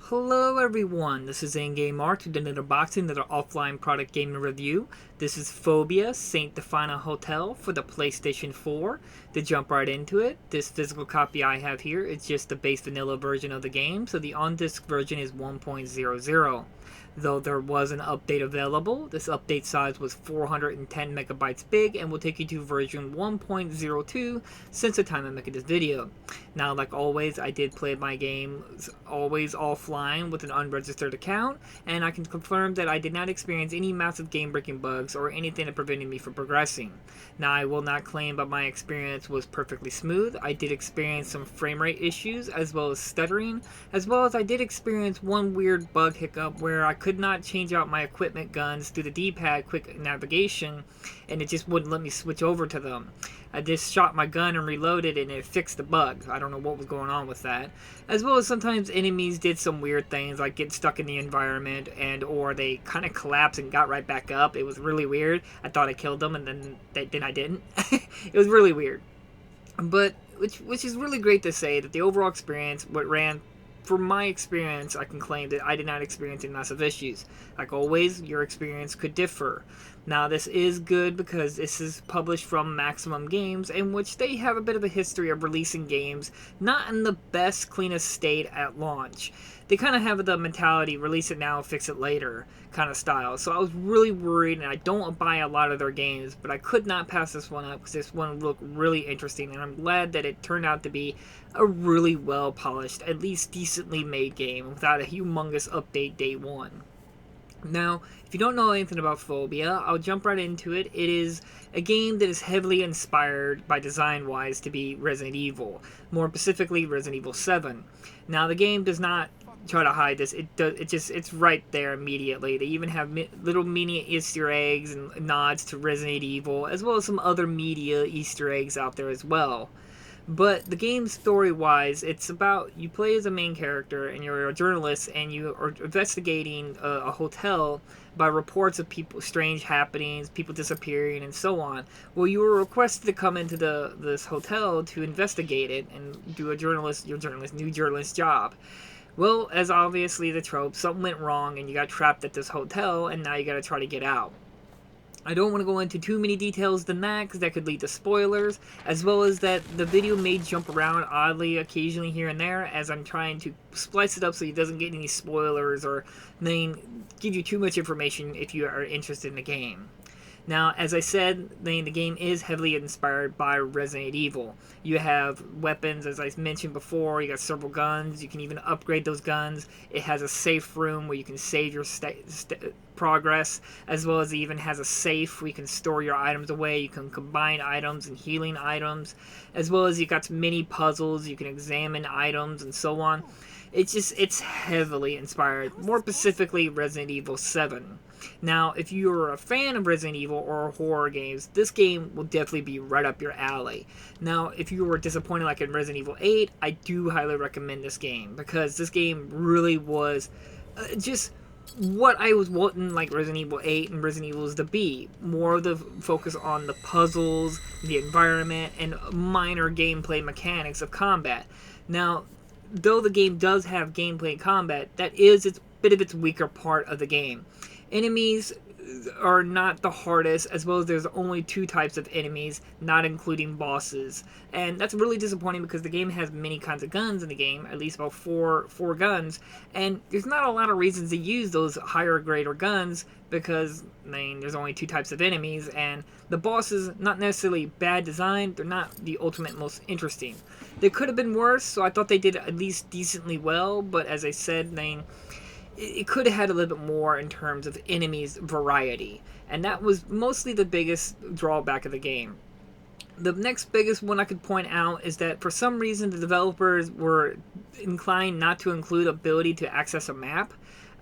Hello everyone, this is In-Game Art with another unboxing, another offline product gaming review. This is Fobia, Saint Defina Hotel for the PlayStation 4. To jump right into it, this physical copy I have here is just the base vanilla version of the game, so the on-disc version is 1.00. Though there was an update available, this update size was 410 megabytes big and will take you to version 1.02 since the time I'm making this video. Now, like always, I did play my game always offline with an unregistered account, and I can confirm that I did not experience any massive game-breaking bugs or anything that prevented me from progressing. Now, I will not claim that my experience was perfectly smooth. I did experience some frame rate issues as well as stuttering, as well as I did experience one weird bug hiccup where I could not change out my equipment guns through the D-pad quick navigation, and it just wouldn't let me switch over to them. I just shot my gun and reloaded and it fixed the bug. I don't know what was going on with that. As well as sometimes enemies did some weird things like get stuck in the environment and or they kind of collapsed and got right back up. It was really weird. I thought I killed them and then I didn't. It was really weird. But which is really great to say that the overall experience, what ran from my experience, I can claim that I did not experience any massive issues. Like always, your experience could differ. Now, this is good because this is published from Maximum Games, in which they have a bit of a history of releasing games not in the best, cleanest state at launch. They kind of have the mentality, release it now, fix it later kind of style. So I was really worried, and I don't buy a lot of their games, but I could not pass this one up because this one looked really interesting, and I'm glad that it turned out to be a really well-polished, at least decently made game without a humongous update day one. Now, if you don't know anything about Fobia, I'll jump right into it. It is a game that is heavily inspired by design-wise to be Resident Evil, more specifically Resident Evil 7. Now, the game does not try to hide this. It's right there immediately. They even have little mini Easter eggs and nods to Resident Evil, as well as some other media Easter eggs out there as well. But the game story-wise, it's about, you play as a main character, and you're a journalist, and you are investigating a hotel by reports of people, strange happenings, people disappearing, and so on. Well, you were requested to come into this hotel to investigate it and do your new journalist job. Well, as obviously the trope, something went wrong, and you got trapped at this hotel, and now you gotta try to get out. I don't want to go into too many details than that because that could lead to spoilers, as well as that the video may jump around oddly occasionally here and there as I'm trying to splice it up so it doesn't get any spoilers or give you too much information if you are interested in the game. Now, as I said, the game is heavily inspired by Resident Evil. You have weapons, as I mentioned before, you got several guns, you can even upgrade those guns. It has a safe room where you can save your progress, as well as it even has a safe where you can store your items away. You can combine items and healing items, as well as you got mini puzzles, you can examine items and so on. It's heavily inspired, more specifically Resident Evil 7. Now, if you're a fan of Resident Evil or horror games, this game will definitely be right up your alley. Now, if you were disappointed like in Resident Evil 8, I do highly recommend this game, because this game really was just what I was wanting like Resident Evil 8 and Resident Evil to be. More of the focus on the puzzles, the environment, and minor gameplay mechanics of combat. Now, though the game does have gameplay and combat, that is its bit of its weaker part of the game. Enemies are not the hardest, as well as there's only 2 types of enemies, not including bosses. And that's really disappointing because the game has many kinds of guns in the game, at least about four guns, and there's not a lot of reasons to use those higher grader guns because, there's only 2 types of enemies, and the bosses, not necessarily bad design, they're not the ultimate most interesting. They could have been worse, so I thought they did at least decently well, but as I said, it could have had a little bit more in terms of enemies variety, and that was mostly the biggest drawback of the game. The next biggest one I could point out is that for some reason the developers were inclined not to include ability to access a map.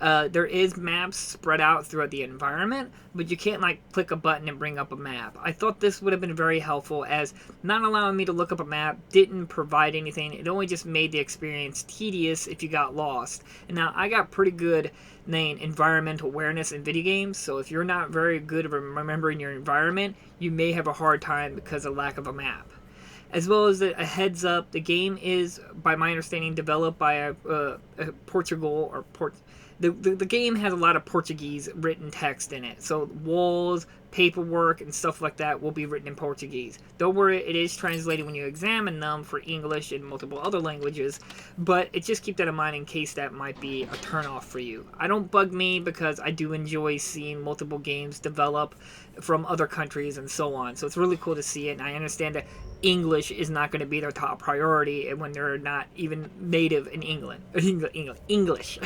There is maps spread out throughout the environment, but you can't like click a button and bring up a map. I thought this would have been very helpful, as not allowing me to look up a map didn't provide anything. It only just made the experience tedious if you got lost. And now I got pretty good environmental awareness in video games, so if you're not very good at remembering your environment, you may have a hard time because of lack of a map. As well as a heads up, the game is, by my understanding, developed by a Portugal or the game has a lot of Portuguese written text in it. So walls, paperwork, and stuff like that will be written in Portuguese. Don't worry, it is translated when you examine them for English and multiple other languages, but just keep that in mind in case that might be a turnoff for you. I don't bug me because I do enjoy seeing multiple games develop from other countries and so on. So it's really cool to see it, and I understand that English is not going to be their top priority when they're not even native in England. English.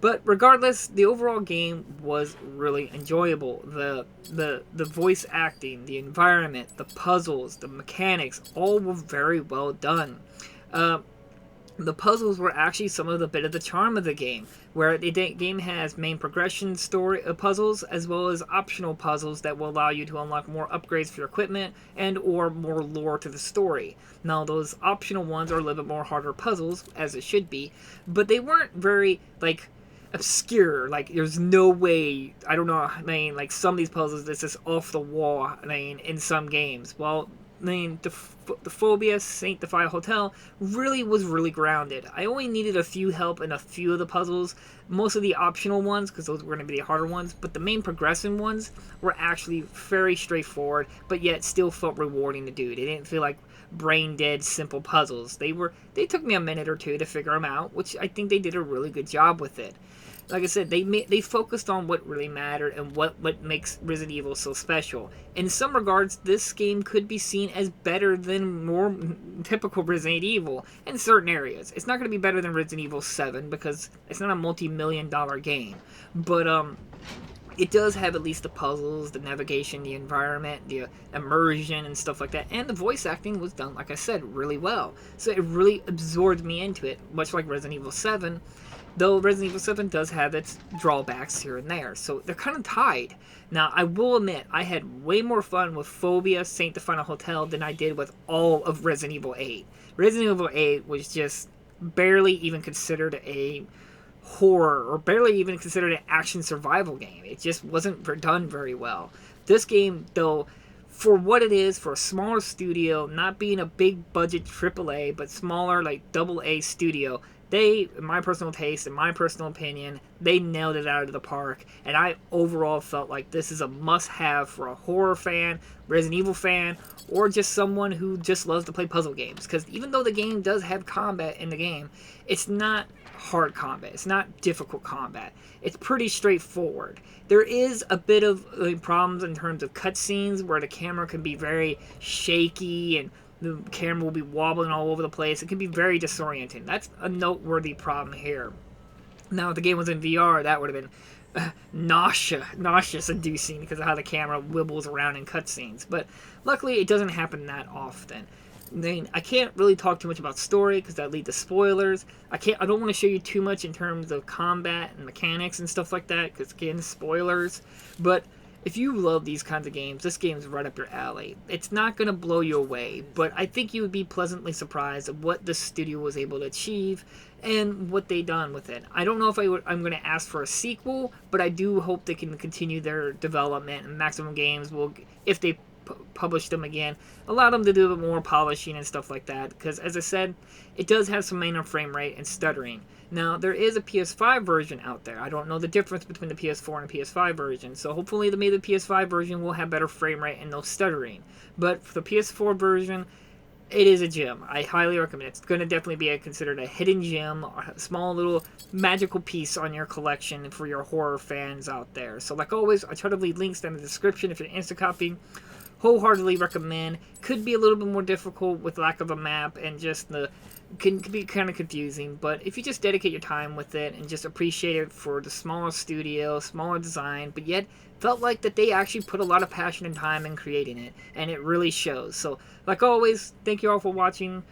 But regardless, the overall game was really enjoyable. The voice acting, the environment, the puzzles, the mechanics, all were very well done. The puzzles were actually some of the bit of the charm of the game, where the game has main progression story puzzles as well as optional puzzles that will allow you to unlock more upgrades for your equipment and or more lore to the story. Now those optional ones are a little bit more harder puzzles, as it should be, but they weren't very obscure. There's no way, I don't know, I mean, some of these puzzles, it's just off the wall, I mean, in some games. Well, I mean, the Fobia Saint the Fire Hotel was really grounded. I only needed a few help in a few of the puzzles, most of the optional ones, because those were going to be the harder ones, but the main progression ones were actually very straightforward, but yet still felt rewarding to do. They didn't feel like brain dead simple puzzles. They took me a minute or two to figure them out, which I think they did a really good job with it. Like I said, they focused on what really mattered and what makes Resident Evil so special. In some regards, this game could be seen as better than more typical Resident Evil in certain areas. It's not going to be better than Resident Evil 7 because it's not a multi-million-dollar game. But it does have at least the puzzles, the navigation, the environment, the immersion, and stuff like that. And the voice acting was done, like I said, really well. So it really absorbed me into it, much like Resident Evil 7. Though Resident Evil 7 does have its drawbacks here and there, so they're kind of tied. Now, I will admit, I had way more fun with Fobia Saint the Final Hotel than I did with all of Resident Evil 8. Resident Evil 8 was just barely even considered a horror, or barely even considered an action survival game. It just wasn't done very well. This game, though, for what it is, for a smaller studio, not being a big budget AAA, but smaller, AA studio, they, in my personal taste, in my personal opinion, they nailed it out of the park. And I overall felt like this is a must-have for a horror fan, Resident Evil fan, or just someone who just loves to play puzzle games. Because even though the game does have combat in the game, it's not hard combat. It's not difficult combat. It's pretty straightforward. There is a bit of problems in terms of cutscenes where the camera can be very shaky and the camera will be wobbling all over the place. It can be very disorienting. That's a noteworthy problem here. Now, if the game was in VR, that would have been nauseous-inducing because of how the camera wibbles around in cutscenes. But luckily, it doesn't happen that often. I can't really talk too much about story because that leads to spoilers. I don't want to show you too much in terms of combat and mechanics and stuff like that because, again, spoilers. But if you love these kinds of games, this game's right up your alley. It's not going to blow you away, but I think you would be pleasantly surprised at what the studio was able to achieve and what they done with it. I don't know if I'm going to ask for a sequel, but I do hope they can continue their development, and Maximum Games will, if they publish them again, allow them to do a bit more polishing and stuff like that, because as I said, it does have some minor frame rate and stuttering. Now, there is a PS5 version out there. I don't know the difference between the PS4 and the PS5 version, so hopefully maybe the PS5 version will have better frame rate and no stuttering. But for the PS4 version, it is a gem. I highly recommend it. It's going to definitely be considered a hidden gem, a small little magical piece on your collection for your horror fans out there. So like always, I try to leave links down in the description if you're instant copying. Wholeheartedly recommend. Could be a little bit more difficult with lack of a map and just can be kind of confusing, but if you just dedicate your time with it and just appreciate it for the smaller studio, smaller design, but yet felt like that they actually put a lot of passion and time in creating it, and it really shows. So like always, thank you all for watching.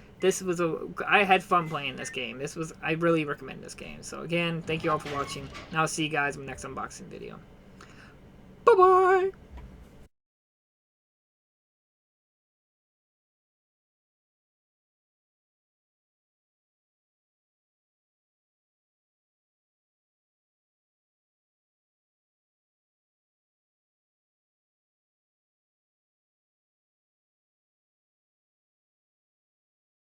I had fun playing this game. I really recommend this game. So again, thank you all for watching, and I'll see you guys in the next unboxing video. Bye bye.